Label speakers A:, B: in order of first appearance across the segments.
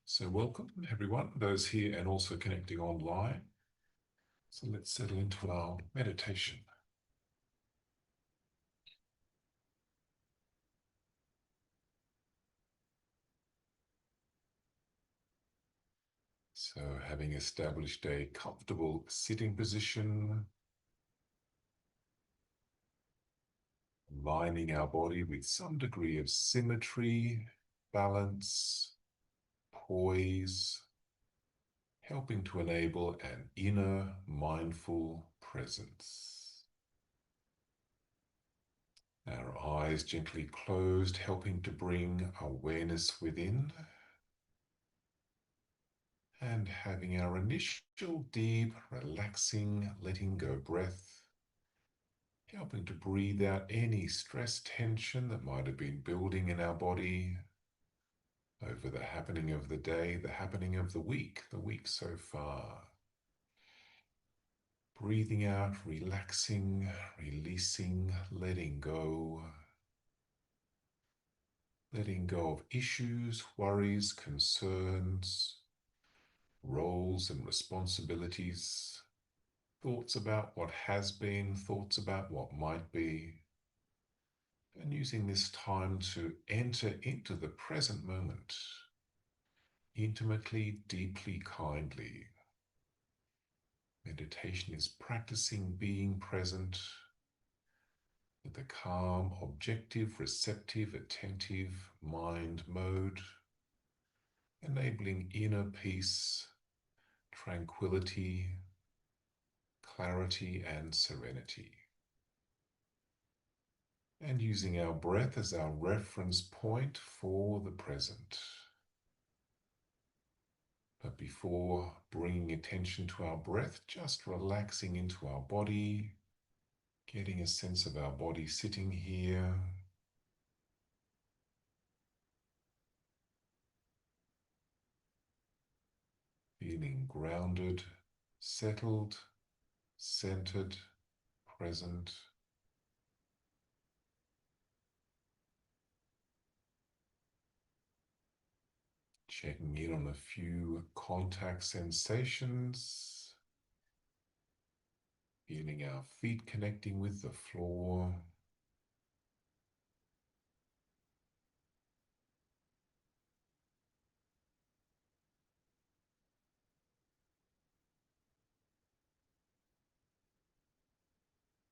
A: So welcome everyone, those here and also connecting online. So let's settle into our meditation. So having established a comfortable sitting position, aligning our body with some degree of symmetry, balance, poise, helping to enable an inner mindful presence. Our eyes gently closed, helping to bring awareness within, and having our initial deep, relaxing, letting go breath, helping to breathe out any stress tension that might have been building in our body over the happening of the day, the happening of the week so far. Breathing out, relaxing, releasing, letting go of issues, worries, concerns, roles and responsibilities, thoughts about what has been, thoughts about what might be, and using this time to enter into the present moment, intimately, deeply, kindly. Meditation is practicing being present with a calm, objective, receptive, attentive mind mode, enabling inner peace, tranquility, clarity, and serenity. And using our breath as our reference point for the present. But before bringing attention to our breath, just relaxing into our body, getting a sense of our body sitting here, feeling grounded, settled, centered, present. Checking in on a few contact sensations, feeling our feet connecting with the floor,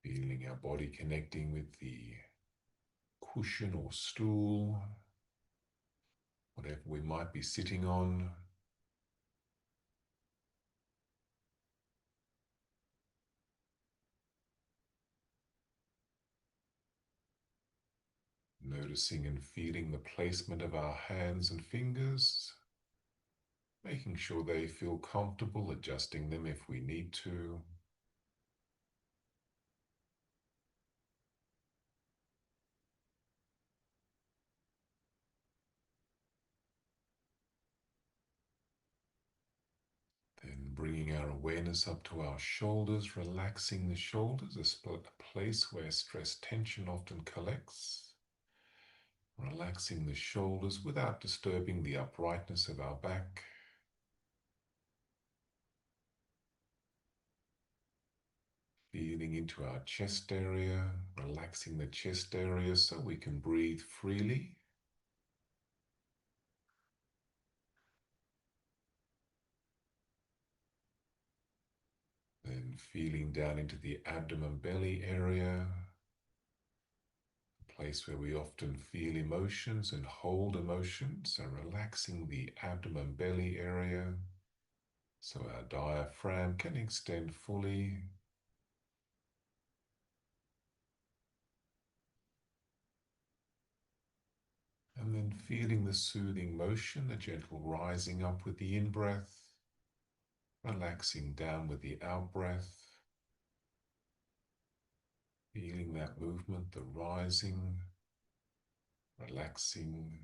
A: feeling our body connecting with the cushion or stool, whatever we might be sitting on. Noticing and feeling the placement of our hands and fingers, making sure they feel comfortable, adjusting them if we need to. Then bringing our awareness up to our shoulders, relaxing the shoulders, a place where stress tension often collects. Relaxing the shoulders without disturbing the uprightness of our back. Feeling into our chest area, relaxing the chest area so we can breathe freely. Then feeling down into the abdomen belly area, a place where we often feel emotions and hold emotions. So relaxing the abdomen belly area so our diaphragm can extend fully. And then feeling the soothing motion, the gentle rising up with the in-breath, relaxing down with the out-breath. Feeling that movement, the rising, relaxing,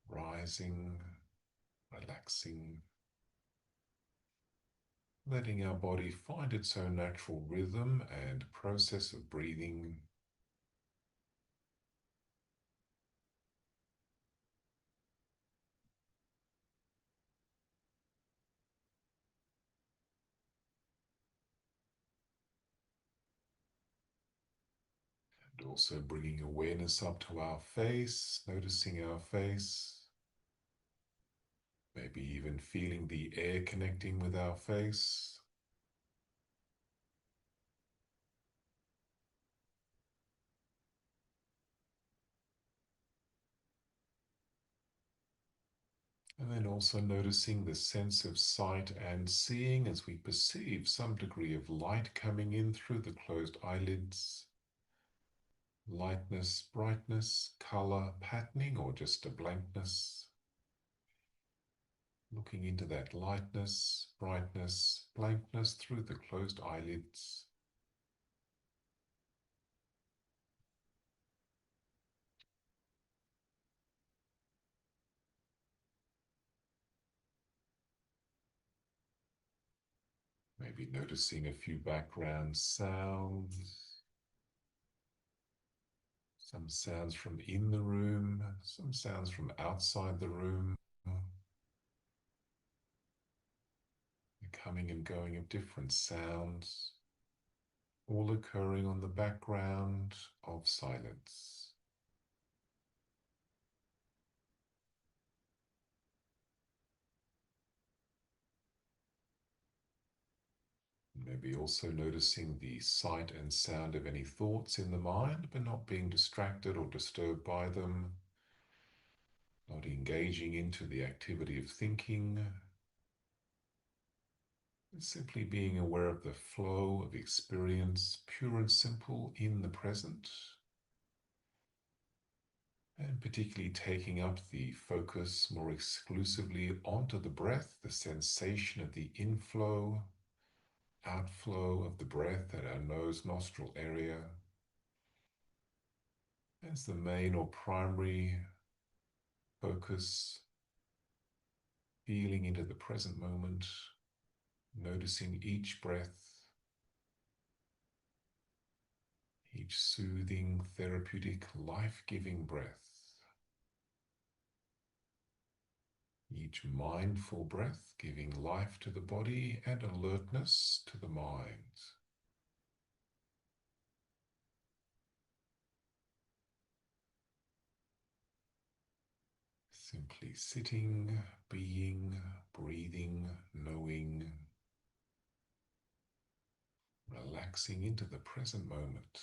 A: rising, relaxing. Letting our body find its own natural rhythm and process of breathing. And also bringing awareness up to our face, noticing our face, maybe even feeling the air connecting with our face. And then also noticing the sense of sight and seeing as we perceive some degree of light coming in through the closed eyelids. Lightness, brightness, color, patterning, or just a blankness. Looking into that lightness, brightness, blankness through the closed eyelids. Maybe noticing a few background sounds. Some sounds from in the room, some sounds from outside the room. The coming and going of different sounds, all occurring on the background of silence. Maybe also noticing the sight and sound of any thoughts in the mind, but not being distracted or disturbed by them, not engaging into the activity of thinking, simply being aware of the flow of experience, pure and simple in the present, and particularly taking up the focus more exclusively onto the breath, the sensation of the inflow, outflow of the breath at our nose nostril area as the main or primary focus, feeling into the present moment, noticing each breath, each soothing, therapeutic, life-giving breath, each mindful breath giving life to the body and alertness to the mind. Simply sitting, being, breathing, knowing, relaxing into the present moment.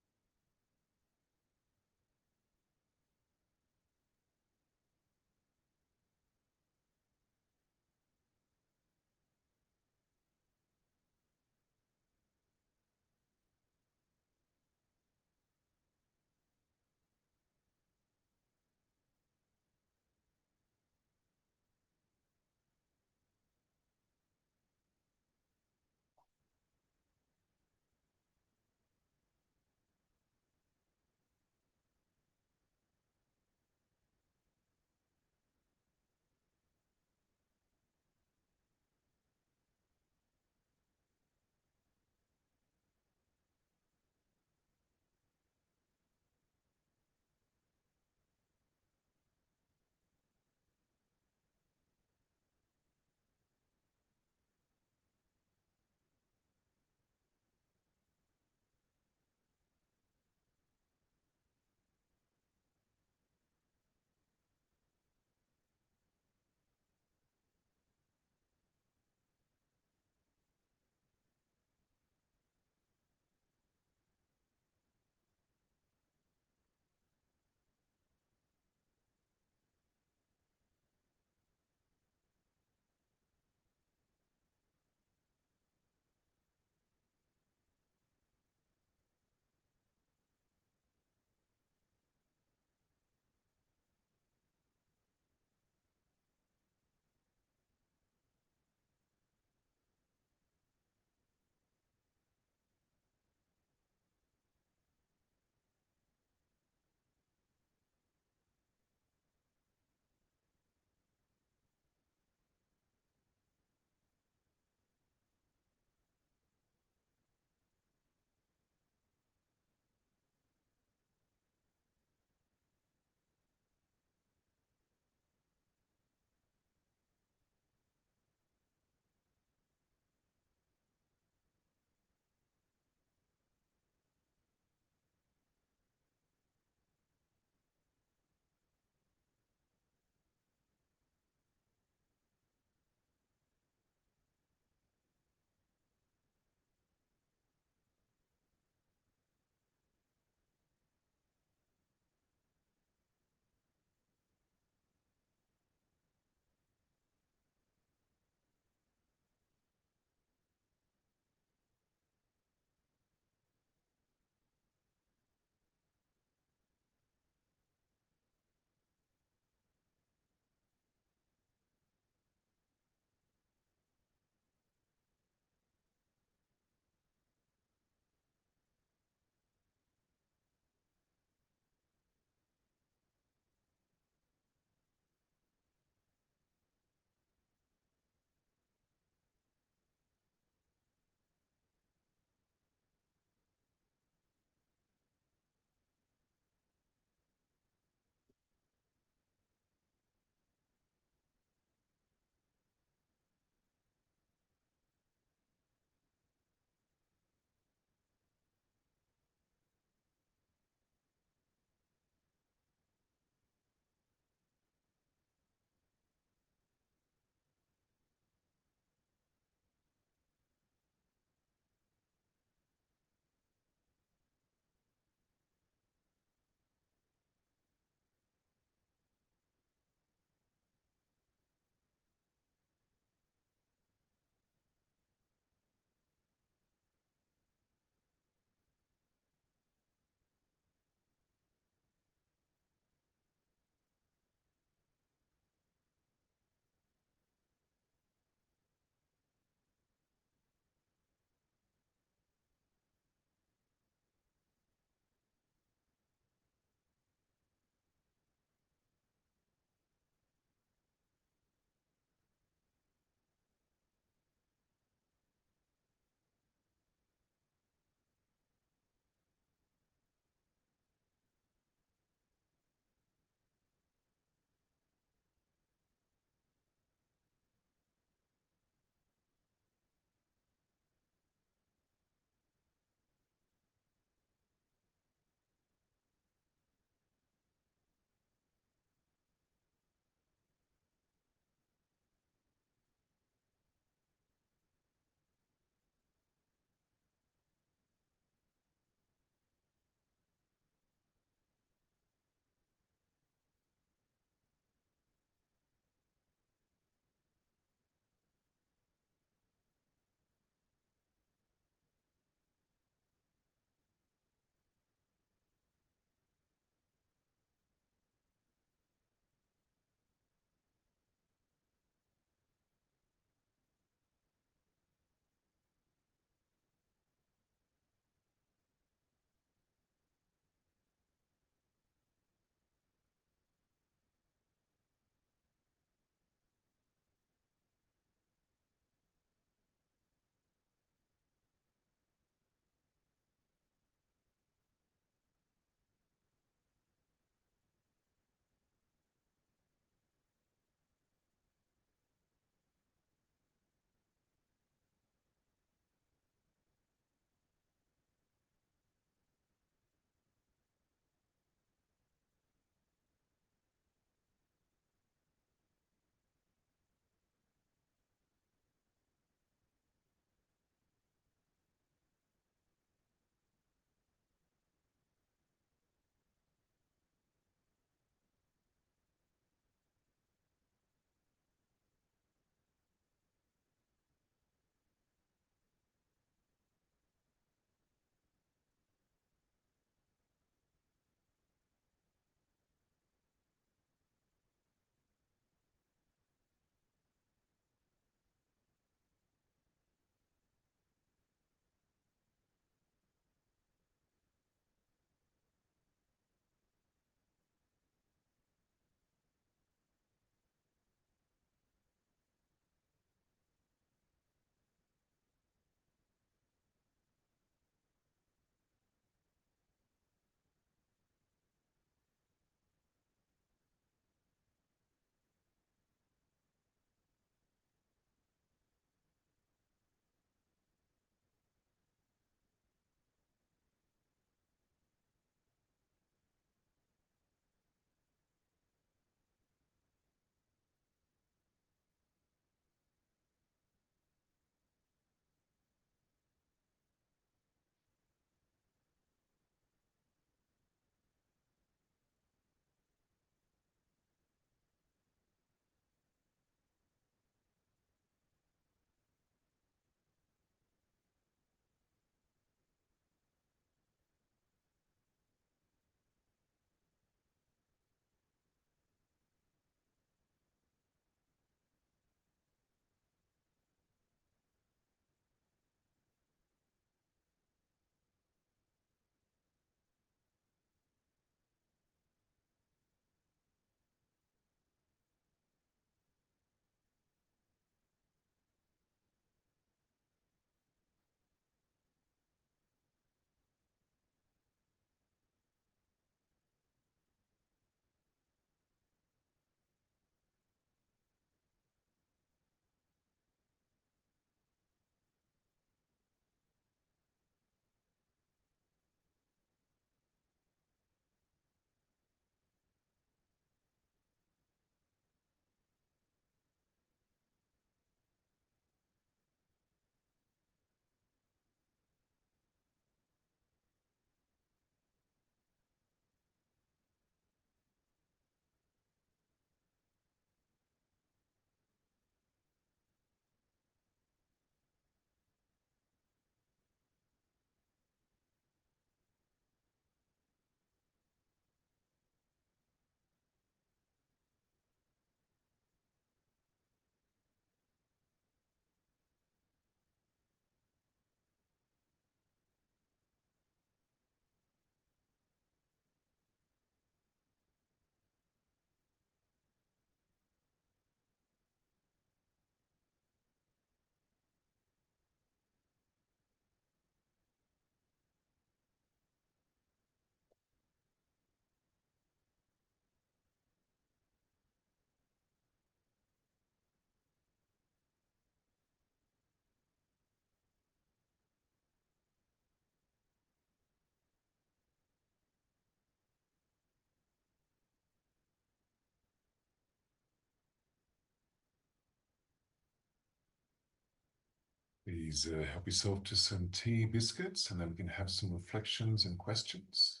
A: Please help yourself to some tea biscuits, and then we can have some reflections and questions.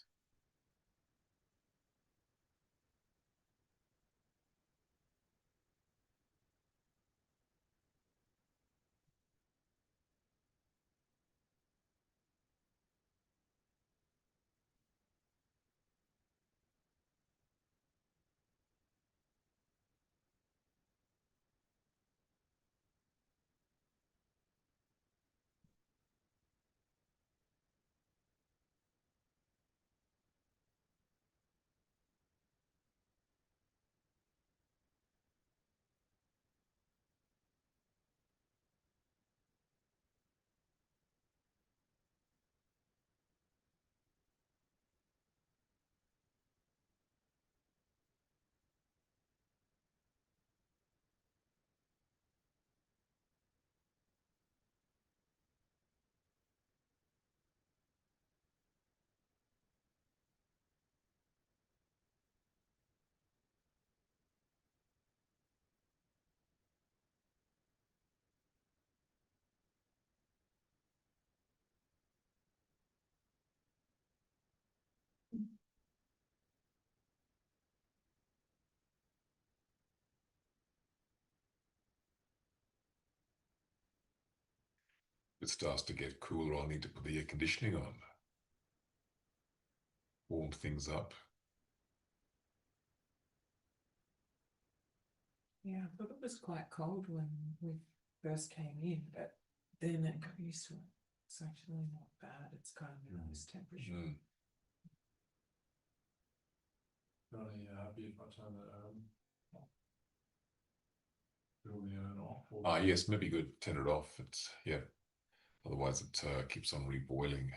A: If it starts to get cooler, I'll need to put the air conditioning on, warm things up.
B: Yeah, I thought it was quite cold when we first came in, but then it got used to it. It's actually not bad. It's kind of a nice temperature.
A: Mm.
C: Really happy if I turn it fill the urn off.
A: Ah, yes, maybe good. Turn it off. It's yeah. Otherwise, it keeps on reboiling.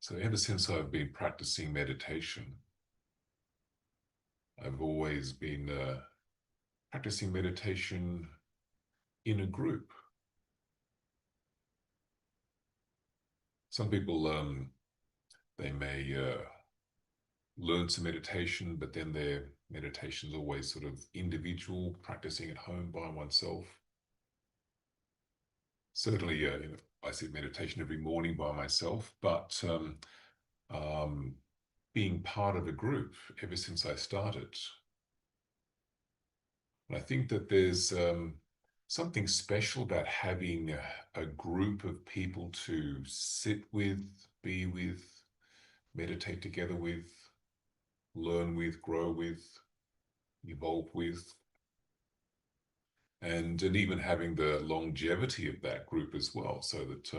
A: So ever since I've been practicing meditation, I've always been practicing meditation in a group. Some people, they may learn some meditation, but then their meditation is always sort of individual, practicing at home by oneself. Certainly, I sit meditation every morning by myself, but um, being part of a group ever since I started. And I think that there's something special about having a group of people to sit with, be with, meditate together with, learn with, grow with, evolve with, and even having the longevity of that group as well, so that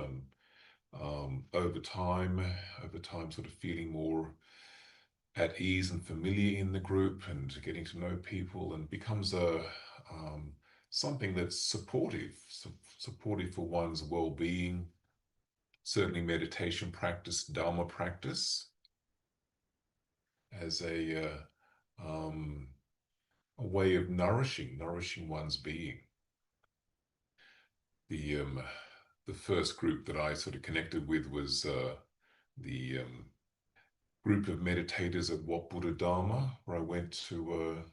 A: over time, sort of feeling more at ease and familiar in the group and getting to know people, and becomes a something that's supportive for one's well-being. Certainly meditation practice, Dharma practice, as a way of nourishing one's being. The first group that I sort of connected with was the group of meditators at Wat Buddha Dharma, where I went to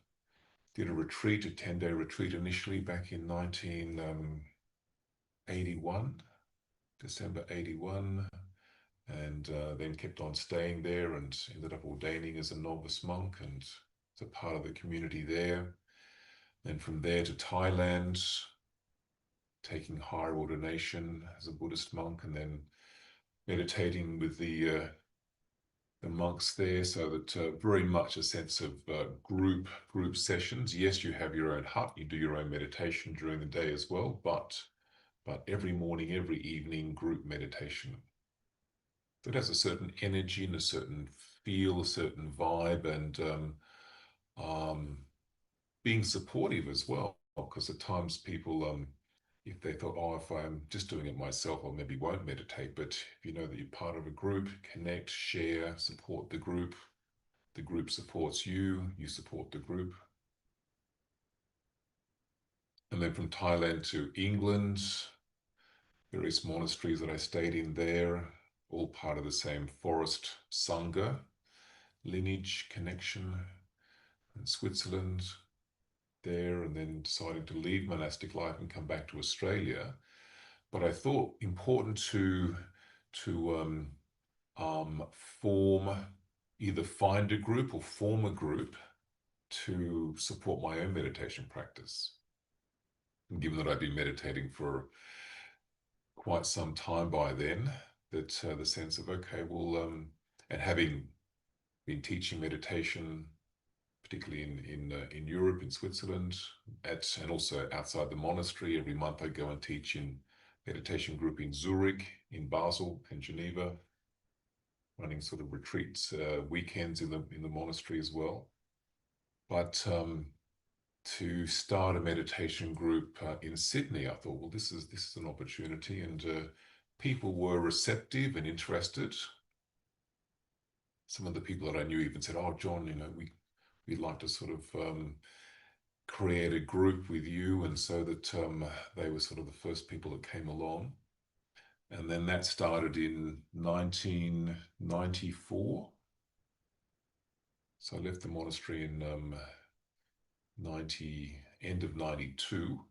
A: did a retreat, a 10-day retreat initially back in 1981, December 81, and then kept on staying there and ended up ordaining as a novice monk and as a part of the community there. Then from there to Thailand, taking higher ordination as a Buddhist monk, and then meditating with the monks there, so that very much a sense of group sessions. Yes, you have your own hut, you do your own meditation during the day as well, but every morning, every evening, group meditation. It has a certain energy and a certain feel, a certain vibe, and being supportive as well, because at times people if they thought, oh, if I'm just doing it myself, I maybe won't meditate. But if you know that you're part of a group, connect, share, support the group supports you, you support the group. And then from Thailand to England, various monasteries that I stayed in there, all part of the same forest Sangha lineage connection. In Switzerland there, and then deciding to leave monastic life and come back to Australia. But I thought important to form, either find a group or form a group to support my own meditation practice. And given that I'd been meditating for quite some time by then, that the sense of, okay, well, and having been teaching meditation, particularly in Europe, in Switzerland, and also outside the monastery, every month I go and teach in meditation group in Zurich, in Basel, and Geneva, running sort of retreats, weekends in the monastery as well. But to start a meditation group in Sydney, I thought, well, this is an opportunity, and people were receptive and interested. Some of the people that I knew even said, "Oh, John, we'd like to sort of create a group with you," and so that they were sort of the first people that came along. And then that started in 1994. So I left the monastery in end of 92,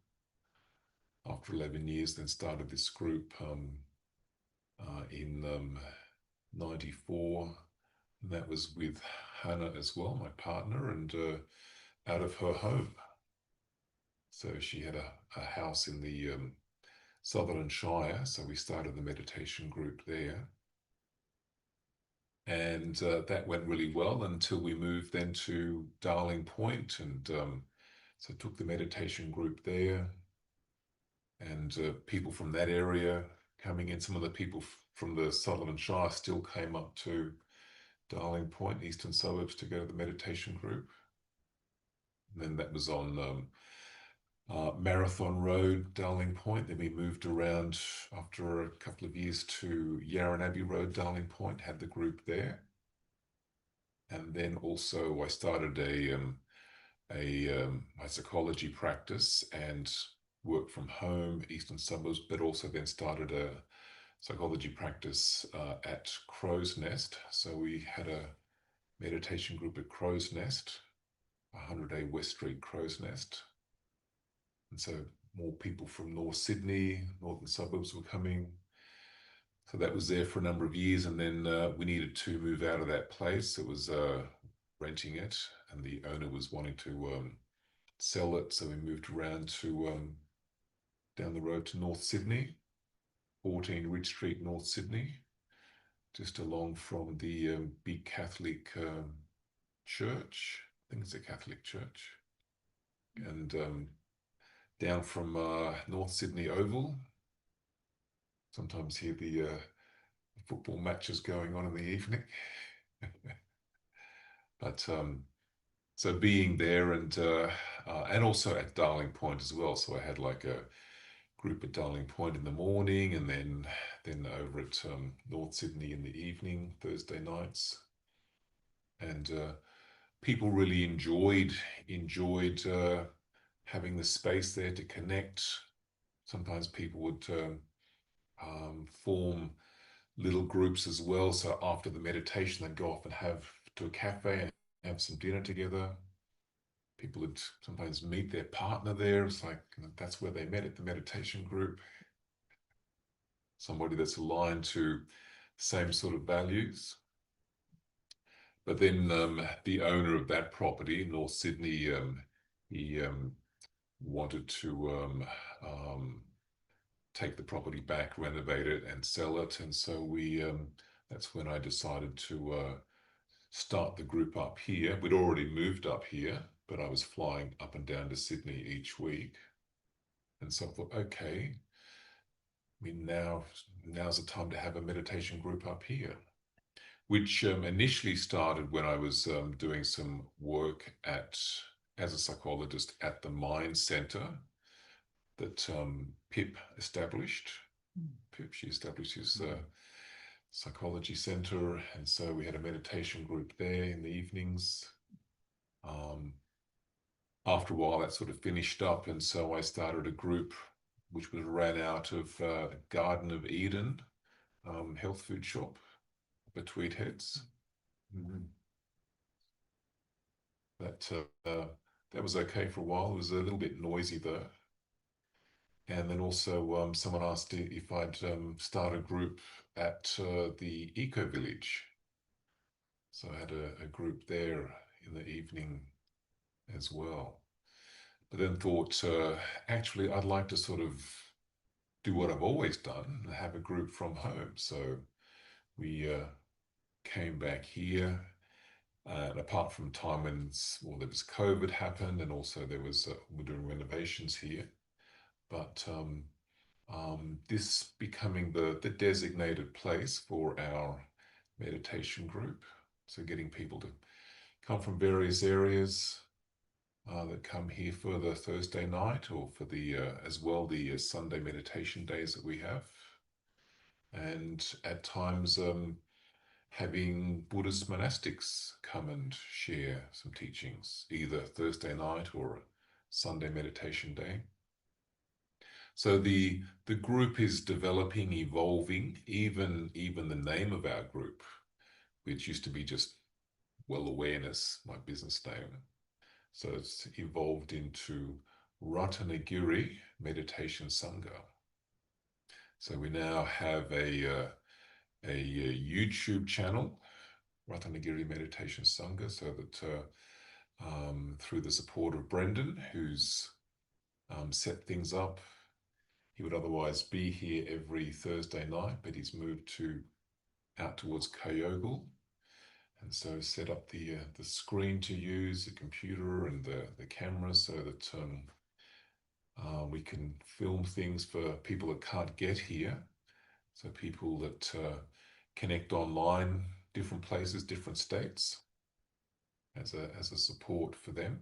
A: after 11 years, then started this group in 94. And that was with Hannah as well, my partner, and out of her home. So she had a house in the Sutherland Shire, so we started the meditation group there. And that went really well until we moved then to Darling Point, and so took the meditation group there, and people from that area coming in. Some of the people from the Sutherland Shire still came up to Darling Point, eastern suburbs, to go to the meditation group. And then that was on Marathon Road, Darling Point. Then we moved around after a couple of years to Yarran Abbey Road, Darling Point, had the group there. And then also I started my psychology practice and worked from home, eastern suburbs, but also then started a psychology practice at Crow's Nest. So we had a meditation group at Crow's Nest, 100A West Street, Crow's Nest. And so more people from North Sydney, northern suburbs were coming. So that was there for a number of years. And then we needed to move out of that place. It was renting it, and the owner was wanting to sell it. So we moved around to down the road to North Sydney, 14 Ridge Street, North Sydney, just along from the big Catholic church. I think it's a Catholic church. And down from North Sydney Oval. Sometimes hear the football matches going on in the evening. But so being there, and also at Darling Point as well. So I had like a group at Darling Point in the morning, and then over at North Sydney in the evening, Thursday nights. And people really enjoyed having the space there to connect. Sometimes people would form little groups as well. So after the meditation, they'd go off and have to a cafe and have some dinner together. People would sometimes meet their partner there. It's like, that's where they met, at the meditation group. Somebody that's aligned to same sort of values. But then the owner of that property in North Sydney, he wanted to take the property back, renovate it, and sell it. And so that's when I decided to start the group up here. We'd already moved up here, but I was flying up and down to Sydney each week. And so I thought, okay, I mean, now's the time to have a meditation group up here, which initially started when I was doing some work as a psychologist at the Mind Center. that Pip established.
B: Mm.
A: Pip, she established his psychology center, and so we had a meditation group there in the evenings. After a while, that sort of finished up, and so I started a group which was ran out of Garden of Eden health food shop up at Tweed Heads. Mm-hmm. That was okay for a while. It was a little bit noisy though. And then also someone asked if I'd start a group at the Eco Village. So I had a group there in the evening as well. But then thought, actually, I'd like to sort of do what I've always done, have a group from home. So we came back here. And apart from time when there was COVID happened, and also there was we're doing renovations here, but this becoming the designated place for our meditation group. So getting people to come from various areas that come here for the Thursday night, or for the as well the Sunday meditation days that we have, and at times having Buddhist monastics come and share some teachings, either Thursday night or Sunday meditation day. So the group is developing, evolving. Even the name of our group, which used to be just Well Awareness, my business name. So it's evolved into Ratanagiri Meditation Sangha. So we now have a YouTube channel, Ratanagiri Meditation Sangha, so that through the support of Brendan, who's set things up, he would otherwise be here every Thursday night, but he's moved out towards Kyogle, and so set up the screen to use, the computer and the camera, so that we can film things for people that can't get here. So people that connect online, different places, different states, as a support for them,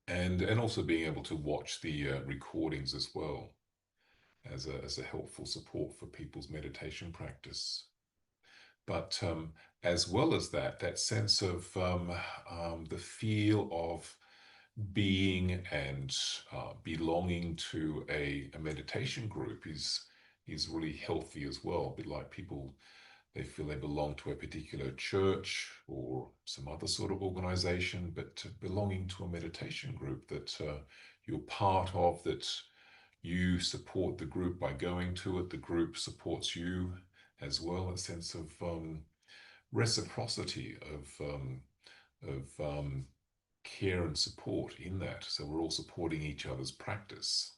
A: and also being able to watch the recordings as well, as a helpful support for people's meditation practice. But as well as that sense of the feel of being and belonging to a meditation group is really healthy as well. A bit like people, they feel they belong to a particular church or some other sort of organization, but belonging to a meditation group that you're part of, that you support the group by going to it, the group supports you as well, a sense of reciprocity, of care and support in that. So we're all supporting each other's practice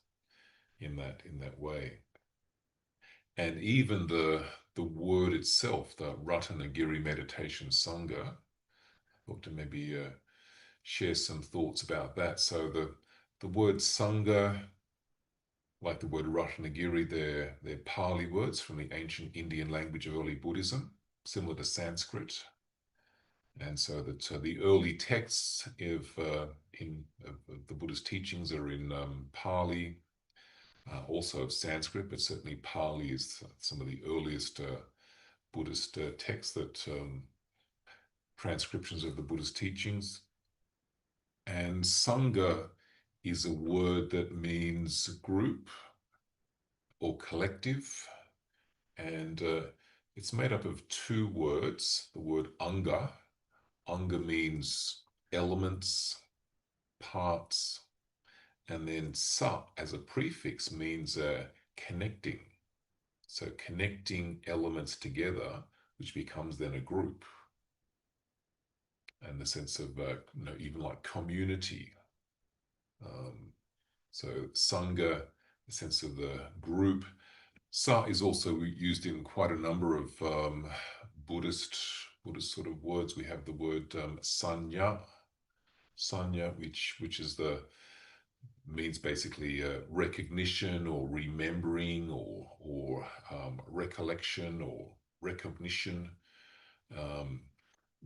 A: in that way. And even the word itself, the Ratanagiri Meditation Sangha, I thought to maybe share some thoughts about that. So the word Sangha, like the word Ratanagiri, they're Pali words from the ancient Indian language of early Buddhism, similar to Sanskrit. And so that the early texts of the Buddhist teachings are in Pali, also of Sanskrit, but certainly Pali is some of the earliest Buddhist texts, that transcriptions of the Buddhist teachings. And Sangha is a word that means group or collective, and it's made up of two words. The word Anga. Anga means elements, parts, and then Sa as a prefix means connecting. So connecting elements together, which becomes then a group. And the sense of, even like community. So Sangha, the sense of the group. Sa is also used in quite a number of Buddhist sort of words. We have the word sanya, which is means basically recognition or remembering or recollection or recognition.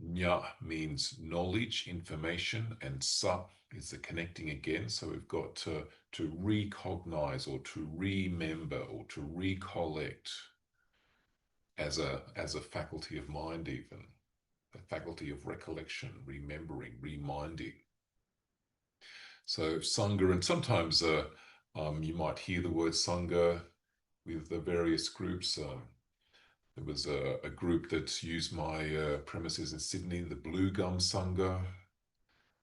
A: Nya means knowledge, information, and sa is the connecting again. So we've got to recognize or to remember or to recollect as a faculty of mind, even a faculty of recollection, remembering, reminding. So Sangha, and sometimes you might hear the word Sangha with the various groups. There was a group that used my premises in Sydney, the Blue Gum Sangha.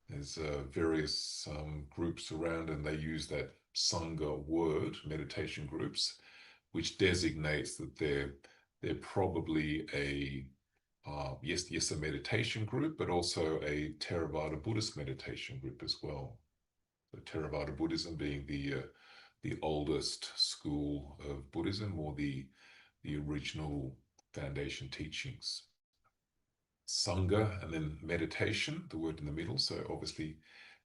A: There's various groups around, and they use that Sangha word, meditation groups, which designates that they're probably a yes, a meditation group, but also a Theravada Buddhist meditation group as well. So Theravada Buddhism being the oldest school of Buddhism, or the original foundation teachings. Sangha, and then meditation, the word in the middle. So obviously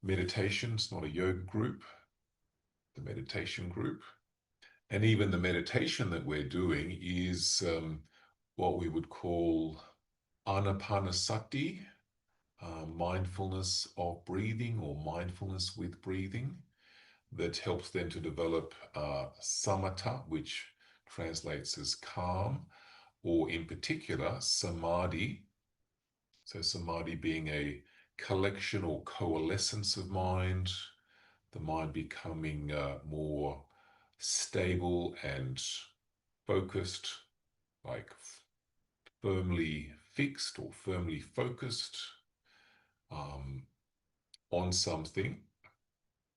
A: meditation is not a yoga group, the meditation group. And even the meditation that we're doing is what we would call anapanasati, mindfulness of breathing or mindfulness with breathing, that helps then to develop samatha, which translates as calm, or in particular samadhi. So samadhi being a collection or coalescence of mind, the mind becoming more stable and focused, like firmly fixed or firmly focused on something,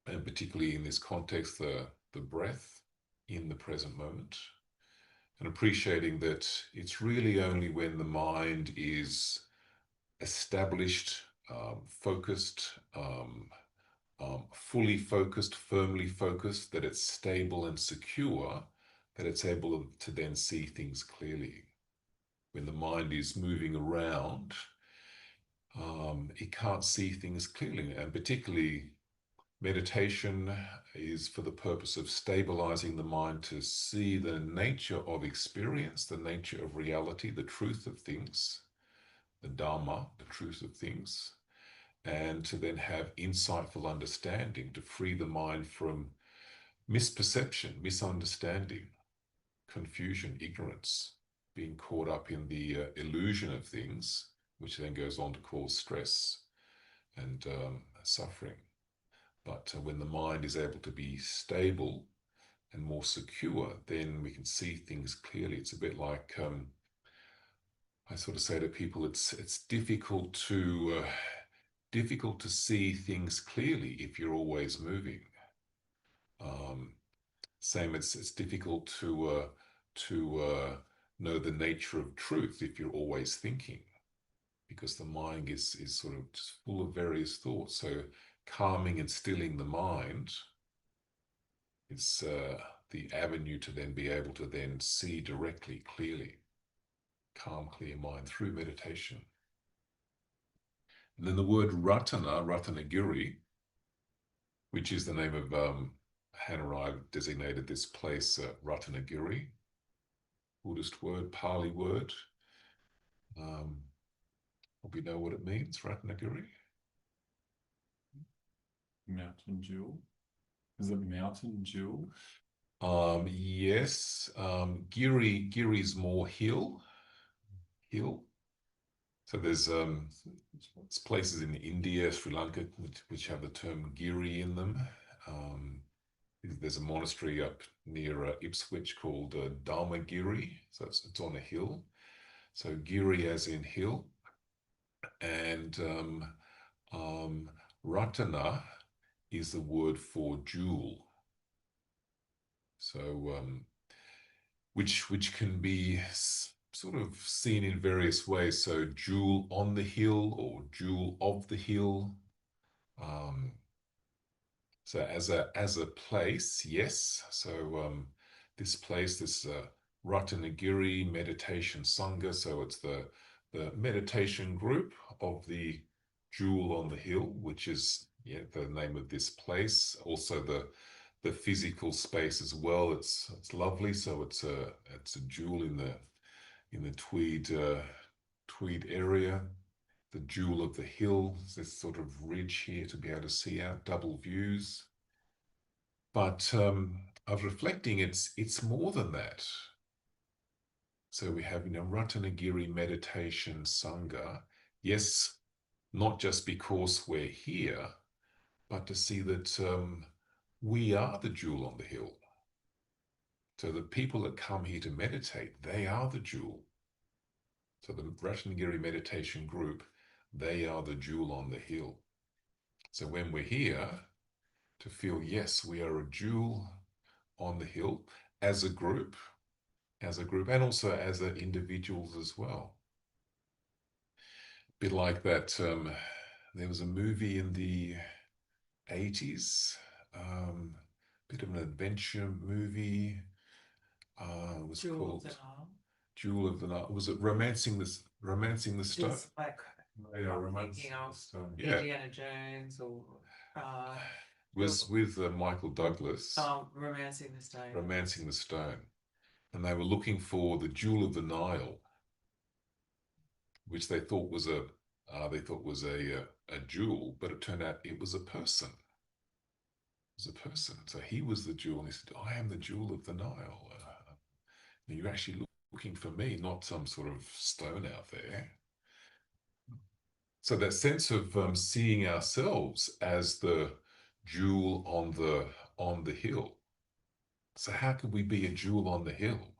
A: and particularly in this context, the breath in the present moment, and appreciating that it's really only when the mind is established, focused, fully focused, firmly focused, that it's stable and secure, that it's able to then see things clearly. When the mind is moving around, it can't see things clearly, and particularly meditation is for the purpose of stabilizing the mind to see the nature of experience, the nature of reality, the truth of things, the Dharma, the truth of things, and to then have insightful understanding, to free the mind from misperception, misunderstanding, confusion, ignorance, being caught up in the illusion of things, which then goes on to cause stress and suffering. But when the mind is able to be stable and more secure, then we can see things clearly. It's a bit like I sort of say to people, it's difficult to see things clearly if you're always moving. Same, it's difficult to know the nature of truth if you're always thinking, because the mind is sort of just full of various thoughts. So calming and stilling the mind is the avenue to then be able to then see directly, clearly. Calm, clear mind through meditation. And then the word Ratanagiri, which is the name of Hannah and I designated this place Ratanagiri, Buddhist word, Pali word. Hope you know what it means, Ratanagiri.
C: Mountain jewel. Is it mountain jewel?
A: Yes. Giri is more hill. So there's places in India, Sri Lanka, which have the term Giri in them. There's a monastery up near Ipswich called Dharmagiri, so it's on a hill. So Giri as in hill, and Ratana is the word for jewel. So which can be sort of seen in various ways. So jewel on the hill or jewel of the hill. So as a place, yes. So this place, this Ratanagiri Meditation Sangha. So it's the meditation group of the Jewel on the Hill, which is the name of this place. Also the physical space as well. It's lovely. So it's a jewel in the Tweed area. the jewel of the hill, this sort of ridge here to be able to see out, double views. But I was reflecting, it's more than that. So we have, Ratanagiri Meditation Sangha. Yes, not just because we're here, but to see that we are the jewel on the hill. So the people that come here to meditate, they are the jewel. So the Ratanagiri Meditation Group, they are the jewel on the hill. So when we're here, to feel, yes, we are a jewel on the hill as a group, and also as individuals as well. A bit like that, there was a movie in the 80s, bit of an adventure movie. It was
B: Jewel
A: called
B: of the Nile.
A: Jewel of the Nile. Was it Romancing the Stone?
B: Just like
C: Yeah,
B: I'm
C: romance.
B: thinking of
A: Yeah,
B: Indiana Jones or
A: was with Michael Douglas,
B: Romancing the Stone.
A: Romancing the Stone, and they were looking for the Jewel of the Nile, which they thought was a jewel, but it turned out it was a person. It was a person. So he was the jewel, and he said, "I am the jewel of the Nile. You're actually looking for me, not some sort of stone out there." So that sense of seeing ourselves as the jewel on the hill. So how could we be a jewel on the hill?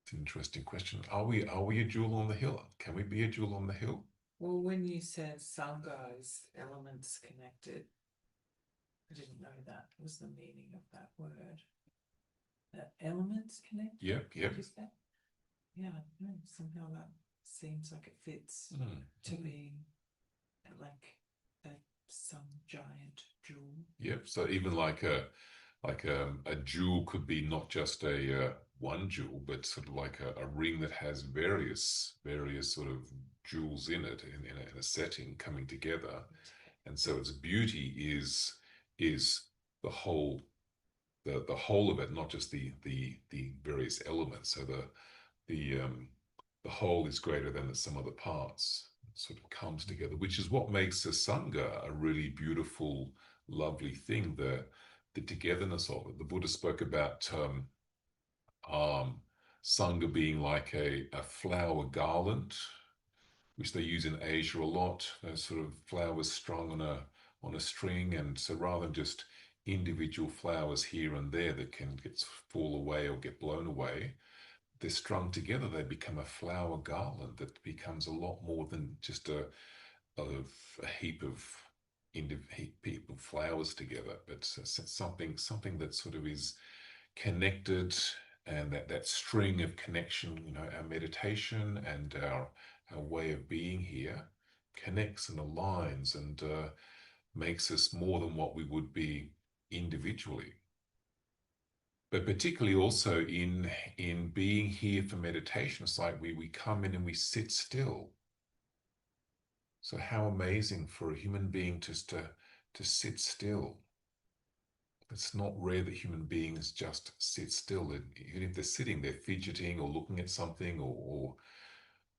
A: It's an interesting question. Are we a jewel on the hill? Can we be a jewel on the hill?
B: Well, when you said Sangha is elements connected, I didn't know that was the meaning of that word. That elements connected?
A: Yep.
B: Yeah, no, somehow that seems like it fits to me, like some giant jewel.
A: Yep. So even like a jewel could be not just a one jewel, but sort of like a ring that has various sort of jewels in it in a setting coming together, and so its beauty is the whole the whole of it, not just the various elements. So the whole is greater than the sum of the parts. It sort of comes together, which is what makes a sangha a really beautiful, lovely thing. The togetherness of it. The Buddha spoke about sangha being like a flower garland, which they use in Asia a lot. Those sort of flowers strung on a string, and so rather than just individual flowers here and there that can fall away or get blown away, they're strung together. They become a flower garland that becomes a lot more than just a heap of flowers together, but something that sort of is connected, and that string of connection, our meditation and our way of being here connects and aligns and makes us more than what we would be individually. But particularly also in being here for meditation, it's like we come in and we sit still. So how amazing for a human being just to sit still. It's not rare that human beings just sit still. Even if they're sitting, they're fidgeting or looking at something or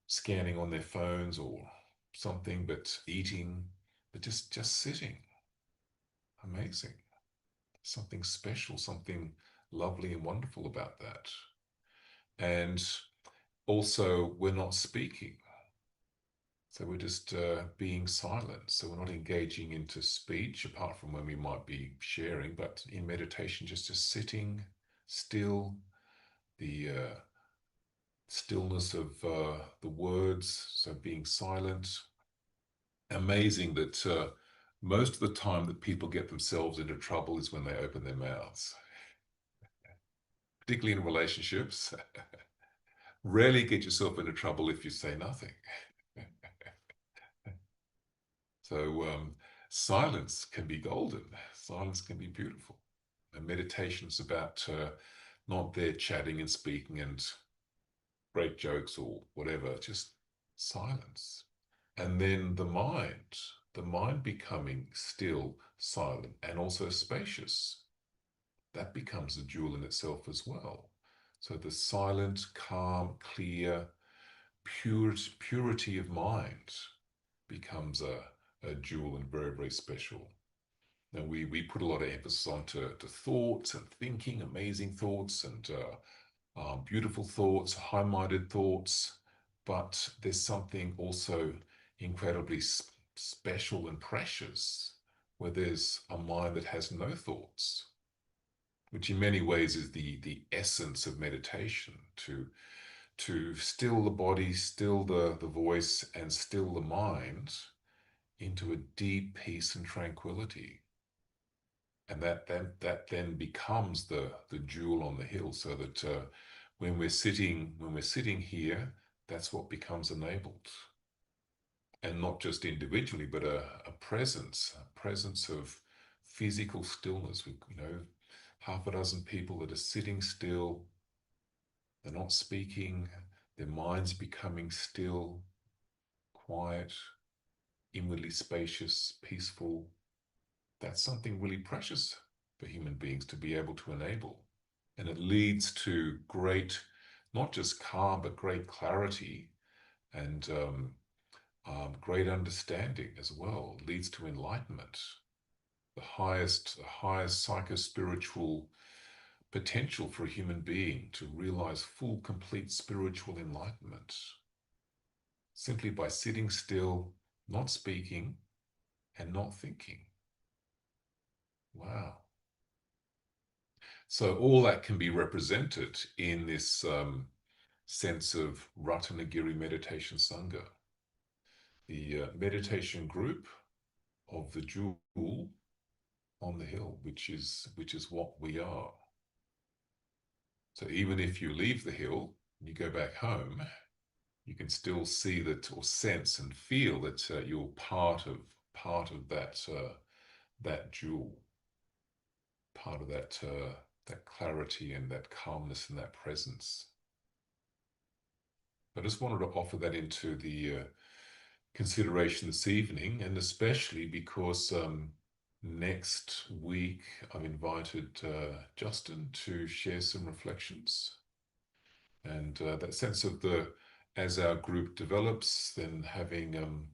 A: scanning on their phones or something, but eating, but just sitting. Amazing. Something special, something lovely and wonderful about that. And also, we're not speaking. So we're just being silent. So we're not engaging into speech, apart from when we might be sharing, but in meditation, just sitting still, the stillness of the words, so being silent. Amazing that most of the time that people get themselves into trouble is when they open their mouths, particularly in relationships. Rarely get yourself into trouble if you say nothing. So silence can be golden. Silence can be beautiful. And meditation's about not there chatting and speaking and great jokes or whatever, just silence. And then the mind becoming still, silent, and also spacious. That becomes a jewel in itself as well. So the silent, calm, clear, purity of mind becomes a jewel and very, very special. And we put a lot of emphasis onto thoughts and thinking, amazing thoughts and beautiful thoughts, high-minded thoughts, but there's something also incredibly special and precious where there's a mind that has no thoughts, which in many ways is the essence of meditation, to still the body, still the voice, and still the mind into a deep peace and tranquility. And that then becomes the jewel on the hill, so that when we're sitting here, that's what becomes enabled, and not just individually, but a presence of physical stillness. With half a dozen people that are sitting still, they're not speaking, their minds becoming still, quiet, inwardly spacious, peaceful. That's something really precious for human beings to be able to enable. And it leads to great, not just calm, but great clarity and great understanding as well. It leads to enlightenment, the highest psycho-spiritual potential for a human being to realize full, complete spiritual enlightenment simply by sitting still, not speaking, and not thinking. Wow. So all that can be represented in this sense of Ratanagiri Meditation Sangha, the meditation group of the jewel on the hill, which is what we are. So even if you leave the hill and you go back home, you can still see that, or sense and feel that you're part of that jewel, part of that clarity and that calmness and that presence. I just wanted to offer that into the consideration this evening, and especially because next week I've invited Justin to share some reflections, and that sense of as our group develops, then having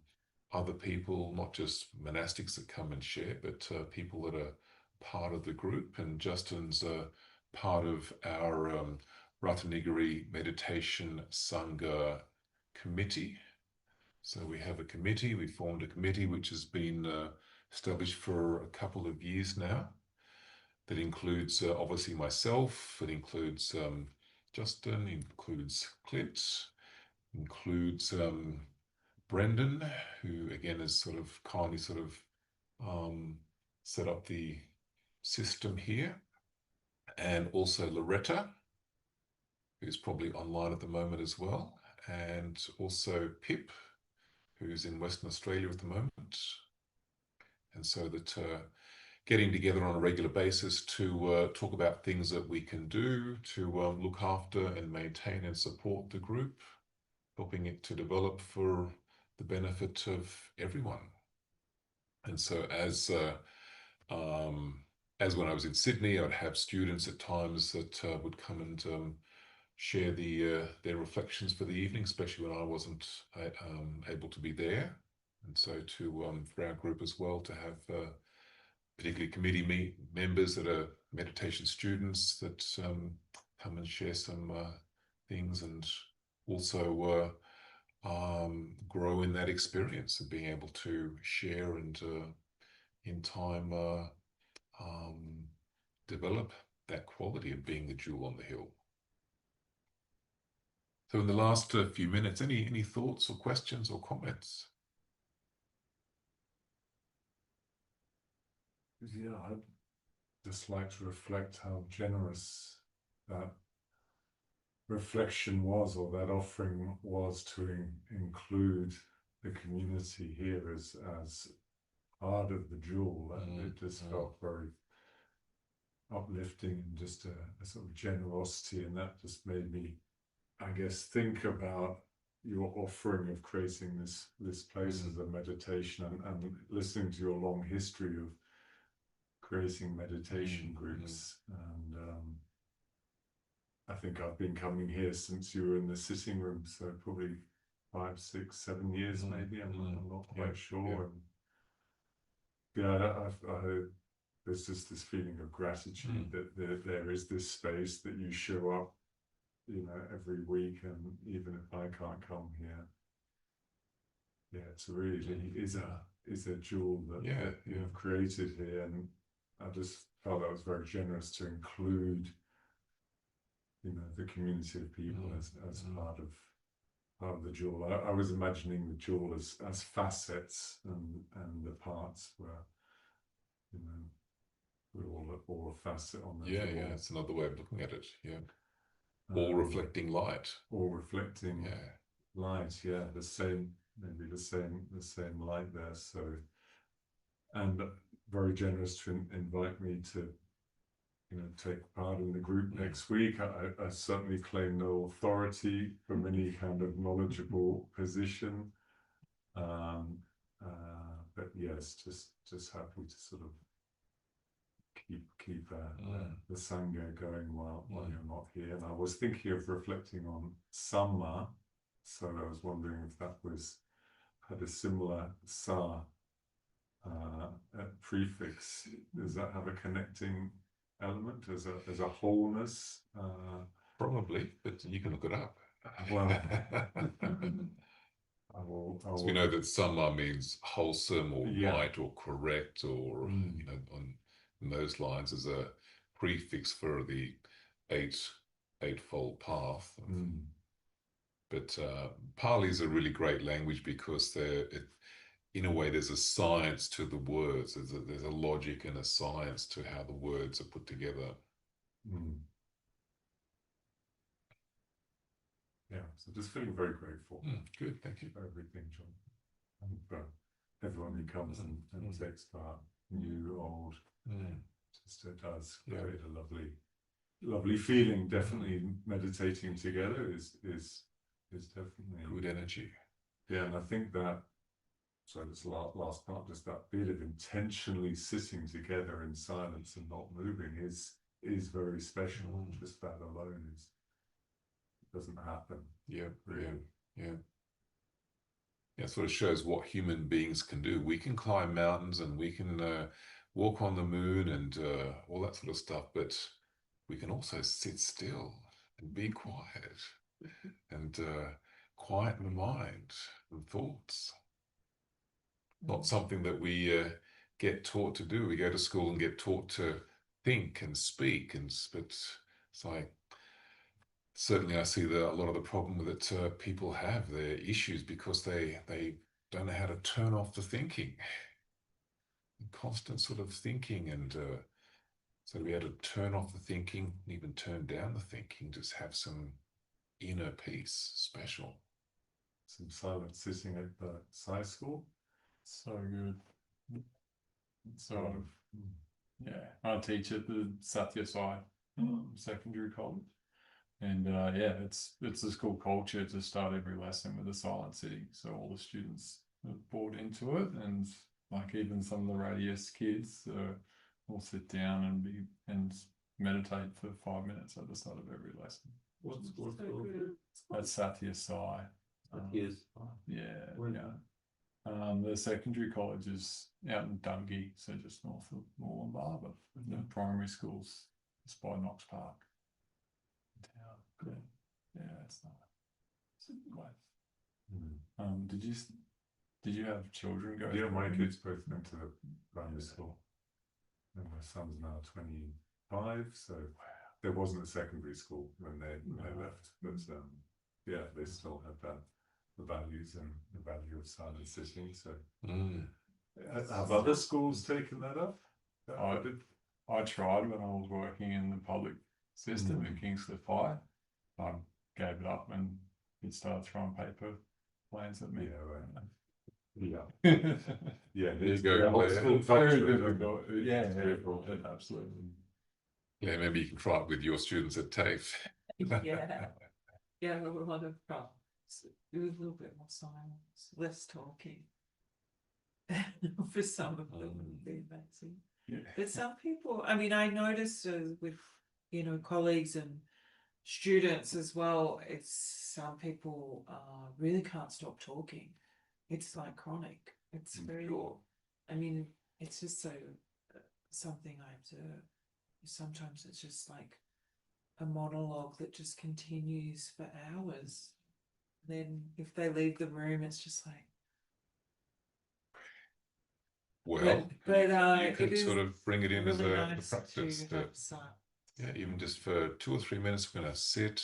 A: other people, not just monastics that come and share, but people that are part of the group. And Justin's part of our Ratanagiri Meditation Sangha committee. So we have a committee, we formed a committee which has been established for a couple of years now. That includes obviously myself, it includes Justin, includes Clint, includes Brendan, who again has sort of kindly set up the system here, and also Loretta, who's probably online at the moment as well, and also Pip, who's in Western Australia at the moment. And so that getting together on a regular basis to talk about things that we can do to look after and maintain and support the group, helping it to develop for the benefit of everyone. And so as when I was in Sydney, I'd have students at times that would come and share their reflections for the evening, especially when I wasn't able to be there. And so for our group as well to have particularly committee members that are meditation students that come and share some things, and also grow in that experience of being able to share and in time develop that quality of being the jewel on the hill. So in the last few minutes, any thoughts or questions or comments?
C: Yeah, I'd just like to reflect how generous that reflection was, or that offering was, to include the community here as part of the jewel. It just felt very uplifting, and just a sort of generosity, and that just made me, I guess, think about your offering of creating this place as a meditation, and listening to your long history of creating meditation groups, and I think I've been coming here since you were in the sitting room, so probably 5, 6, 7 years maybe. I'm not quite sure. And there's just this feeling of gratitude that there is this space that you show up, every week, and even if I can't come here, it's really is a jewel that you've created here, and I just felt that was very generous to include, the community of people as part of the jewel. I was imagining the jewel as facets, and the parts were, we're all a facet on the jewel.
A: Yeah, it's another way of looking at it. Yeah, all reflecting light.
C: All reflecting light. Yeah, the same light there. So, and very generous to invite me to take part in the group next week. I certainly claim no authority from any kind of knowledgeable position, but yes, just happy to sort of keep the Sangha going while you're not here. And I was thinking of reflecting on Samma, so I was wondering if that had a similar sa prefix. Does that have a connecting element as a wholeness?
A: Probably, but you can look it up.
C: Well,
A: we know that Sama means wholesome or
C: Yeah.
A: right or correct, or on those lines, as a prefix for the eightfold path. But Pali is a really great language because in a way, there's a science to the words. There's a logic and a science to how the words are put together.
C: Yeah, so just feeling very grateful.
A: Good, thank you
C: for everything, John, and for everyone who comes and takes part, new, old. Just it does create a lovely feeling. Definitely meditating together is definitely
A: good energy.
C: Yeah, and I think that, so this last part, just that bit of intentionally sitting together in silence and not moving is very special. Just that alone doesn't happen.
A: Yeah. Sort of shows what human beings can do. We can climb mountains and we can walk on the moon and all that sort of stuff, but we can also sit still and be quiet and quieten the mind and thoughts. Not something that we get taught to do. We go to school and get taught to think and speak, but it's like, certainly I see a lot of the problem that people have, their issues, because they don't know how to turn off the thinking. Constant sort of thinking, and so to be able to turn off the thinking, even turn down the thinking, just have some inner peace, special.
C: Some silent sitting at the Sai school.
D: So good. So, I teach at the Satya Sai secondary college. And it's the school culture to start every lesson with a silent sitting, so all the students are bought into it, and like even some of the radius kids will sit down and meditate for 5 minutes at the start of every lesson.
E: What's so good.
D: That's Satya Sai. The secondary college is out in Dungey, so just north of Moranbah, but the primary school's just by Knox Park. It's not. It's a good place. Did you have children go?
C: Yeah, my kids both went to the primary school, and my son's now 25. So there wasn't a secondary school when they left, but they still had the values and the value of silent sitting. So have other schools taken that up?
D: I tried when I was working in the public system at Kingscliff High. I gave it up when it started throwing paper planes at me.
A: There you go.
D: Very difficult. Absolutely.
A: Yeah, maybe you can try it with your students at TAFE.
B: There were a lot of problems. There was a little bit more silence, less talking. For some of them, it would be amazing. But some people, I mean, I noticed with colleagues and students as well, it's some people really can't stop talking. It's like chronic. It's very,
A: Sure.
B: I mean, it's just so something I observe. Sometimes it's just like a monologue that just continues for hours. Then if they leave the room, it's just like,
A: Well,
B: but
A: you
B: it
A: can
B: is
A: sort of bring it in as
B: really
A: a
B: nice
A: practice.
B: to have some.
A: Yeah, even just for 2 or 3 minutes, we're going to sit,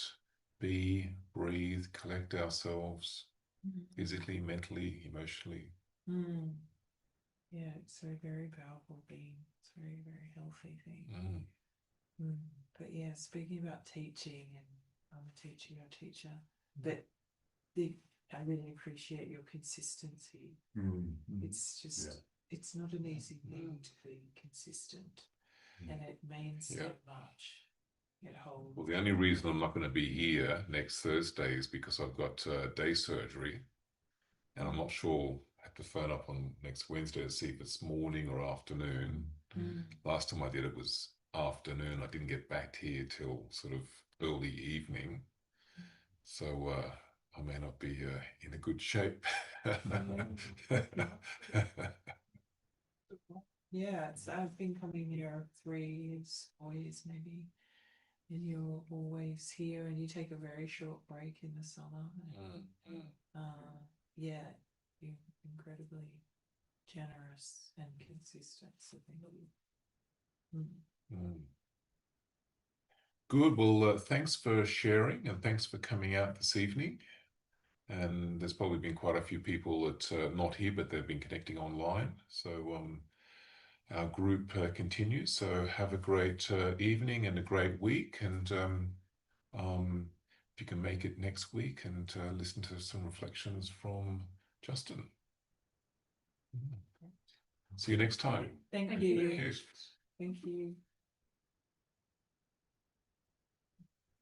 A: be, breathe, collect ourselves physically, mentally, emotionally.
B: Mm. Yeah, it's a very powerful thing. It's a very, very healthy thing. But yeah, speaking about teaching, and I'm a teacher, you're a teacher, but I really appreciate your consistency. It's just, it's not an easy thing to be consistent, and it means so much. It holds.
A: Well, the only reason I'm not going to be here next Thursday is because I've got day surgery, and I'm not sure. I have to phone up on next Wednesday to see if it's morning or afternoon. Last time I did it was afternoon. I didn't get back here till sort of early evening, so I may not be in a good shape.
B: Yeah, I've been coming here 3 years, 4 years maybe, and you're always here, and you take a very short break in the summer. Yeah, you're incredibly generous and consistent. So thank you.
A: Good. Well, thanks for sharing, and thanks for coming out this evening. And there's probably been quite a few people that are not here, but they've been connecting online. So our group continues. So have a great evening and a great week. And if you can make it next week and listen to some reflections from Justin. See you next time.
B: Thank you.
A: Thank you.
B: Thank you.